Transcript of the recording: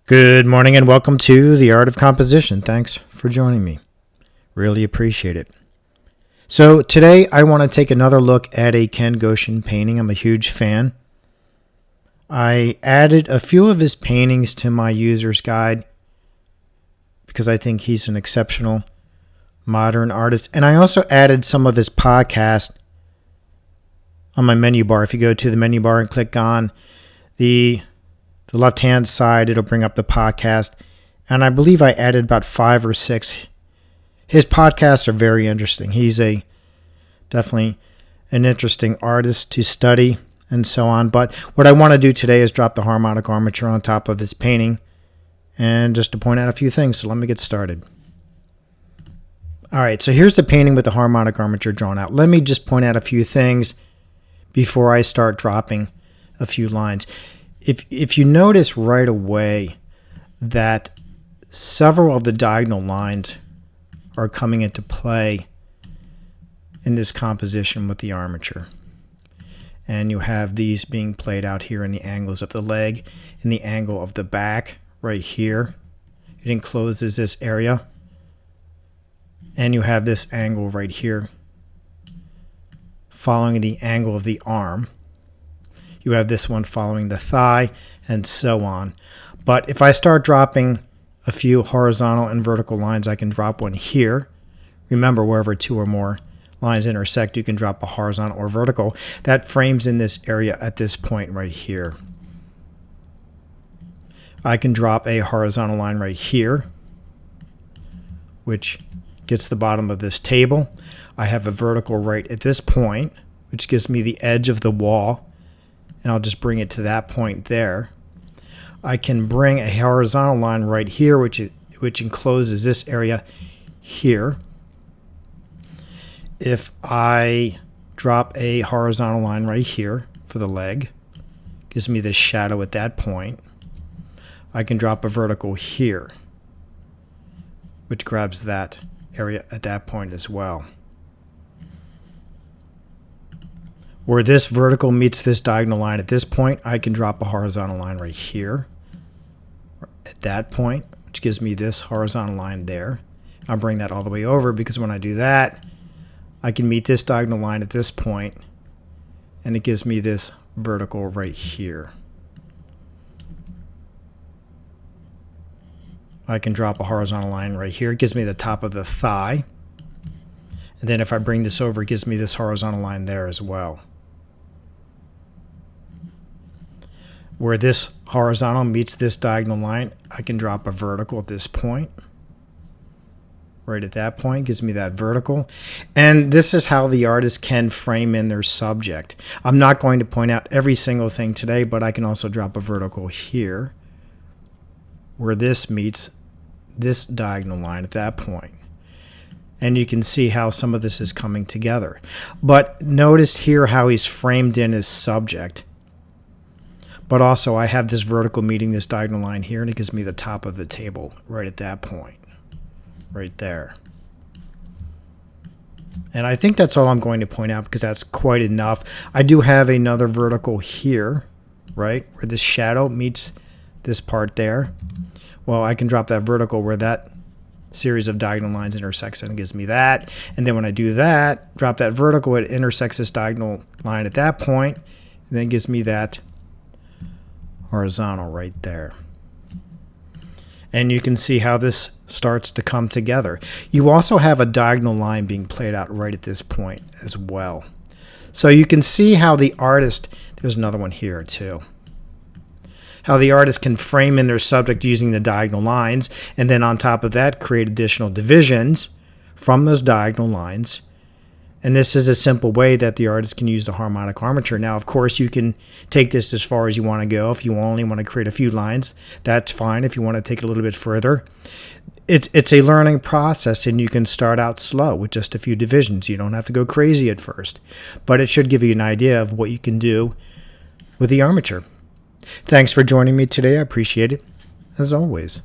Good morning and welcome to The Art of Composition. Thanks for joining me. Really appreciate it. So today I want to take another look at a Ken Goshen painting. I'm a huge fan. I added a few of his paintings to my user's guide because I think he's an exceptional modern artist. And I also added some of his podcast on my menu bar. If you go to the menu bar and click on the left-hand side, it'll bring up the podcast. And I believe I added about 5 or 6. His podcasts are very interesting. He's definitely an interesting artist to study and so on. But what I want to do today is drop the harmonic armature on top of this painting and just to point out a few things. So let me get started. All right, so here's the painting with the harmonic armature drawn out. Let me just point out a few things before I start dropping a few lines. If you notice right away that several of the diagonal lines are coming into play in this composition with the armature. And you have these being played out here in the angles of the leg, in the angle of the back right here. It encloses this area. And you have this angle right here following the angle of the arm. You have this one following the thigh, and so on. But if I start dropping a few horizontal and vertical lines, I can drop one here. Remember, wherever 2 or more lines intersect, you can drop a horizontal or vertical. That frames in this area at this point right here. I can drop a horizontal line right here, which gets the bottom of this table. I have a vertical right at this point, which gives me the edge of the wall. And I'll just bring it to that point there. I can bring a horizontal line right here, which encloses this area here. If I drop a horizontal line right here for the leg, gives me this shadow at that point. I can drop a vertical here, which grabs that area at that point as well. Where this vertical meets this diagonal line at this point, I can drop a horizontal line right here at that point, which gives me this horizontal line there. I'll bring that all the way over because when I do that, I can meet this diagonal line at this point, and it gives me this vertical right here. I can drop a horizontal line right here. It gives me the top of the thigh. And then if I bring this over, it gives me this horizontal line there as well. Where this horizontal meets this diagonal line, I can drop a vertical at this point. Right at that point, gives me that vertical. And this is how the artist can frame in their subject. I'm not going to point out every single thing today, but I can also drop a vertical here, where this meets this diagonal line at that point. And you can see how some of this is coming together. But notice here how he's framed in his subject. But also I have this vertical meeting this diagonal line here, and it gives me the top of the table right at that point. Right there. And I think that's all I'm going to point out because that's quite enough. I do have another vertical here, right, where this shadow meets this part there. Well, I can drop that vertical where that series of diagonal lines intersects and it gives me that. And then when I do that, drop that vertical, it intersects this diagonal line at that point, and then gives me that horizontal right there. And you can see how this starts to come together. You also have a diagonal line being played out right at this point as well. So you can see how the artist, there's another one here too, how the artist can frame in their subject using the diagonal lines, and then on top of that create additional divisions from those diagonal lines. And this is a simple way that the artist can use the harmonic armature. Now, of course, you can take this as far as you want to go. If you only want to create a few lines, that's fine. If you want to take it a little bit further, it's a learning process, and you can start out slow with just a few divisions. You don't have to go crazy at first, but it should give you an idea of what you can do with the armature. Thanks for joining me today. I appreciate it, as always.